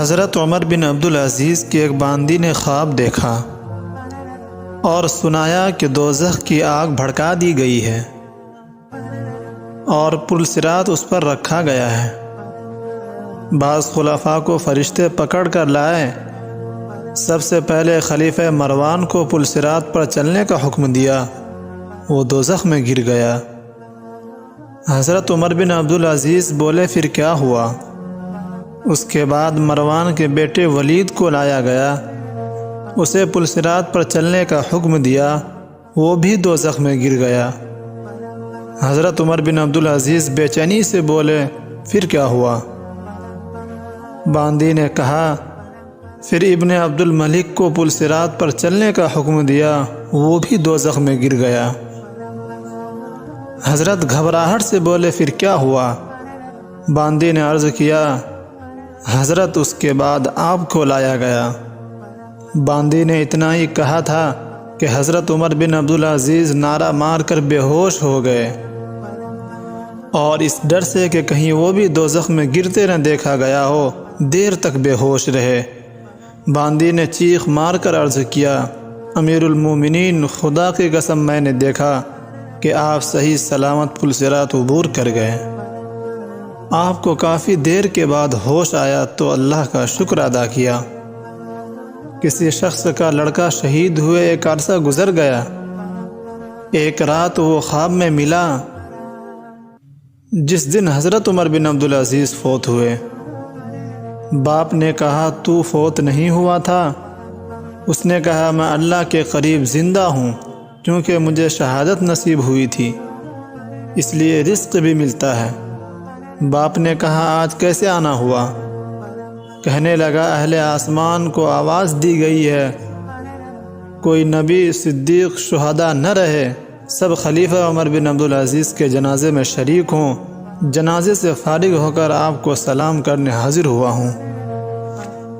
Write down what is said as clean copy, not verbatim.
حضرت عمر بن عبدالعزیز کے ایک باندی نے خواب دیکھا اور سنایا کہ دوزخ کی آگ بھڑکا دی گئی ہے اور پل صراط اس پر رکھا گیا ہے۔ بعض خلفاء کو فرشتے پکڑ کر لائے۔ سب سے پہلے خلیفہ مروان کو پل صراط پر چلنے کا حکم دیا، وہ دوزخ میں گر گیا۔ حضرت عمر بن عبدالعزیز بولے پھر کیا ہوا؟ اس کے بعد مروان کے بیٹے ولید کو لایا گیا، اسے پل صراط پر چلنے کا حکم دیا، وہ بھی دوزخ میں گر گیا۔ حضرت عمر بن عبدالعزیز بے چینی سے بولے پھر کیا ہوا؟ باندی نے کہا پھر ابن عبد الملک کو پل صراط پر چلنے کا حکم دیا، وہ بھی دوزخ میں گر گیا۔ حضرت گھبراہٹ سے بولے پھر کیا ہوا؟ باندی نے عرض کیا حضرت اس کے بعد آپ کو لایا گیا۔ باندی نے اتنا ہی کہا تھا کہ حضرت عمر بن عبدالعزیز نعرہ مار کر بے ہوش ہو گئے، اور اس ڈر سے کہ کہیں وہ بھی دوزخ میں گرتے نہ دیکھا گیا ہو، دیر تک بے ہوش رہے۔ باندی نے چیخ مار کر عرض کیا امیر المومنین، خدا کی قسم میں نے دیکھا کہ آپ صحیح سلامت پل صراط عبور کر گئے۔ آپ کو کافی دیر کے بعد ہوش آیا تو اللہ کا شکر ادا کیا۔ کسی شخص کا لڑکا شہید ہوئے ایک عرصہ گزر گیا، ایک رات وہ خواب میں ملا جس دن حضرت عمر بن عبدالعزیز فوت ہوئے۔ باپ نے کہا تو فوت نہیں ہوا تھا؟ اس نے کہا میں اللہ کے قریب زندہ ہوں، کیونکہ مجھے شہادت نصیب ہوئی تھی، اس لیے رزق بھی ملتا ہے۔ باپ نے کہا آج کیسے آنا ہوا؟ کہنے لگا اہل آسمان کو آواز دی گئی ہے کوئی نبی، صدیق، شہداء نہ رہے، سب خلیفہ عمر بن عبدالعزیز کے جنازے میں شریک ہوں، جنازے سے فارغ ہو کر آپ کو سلام کرنے حاضر ہوا ہوں۔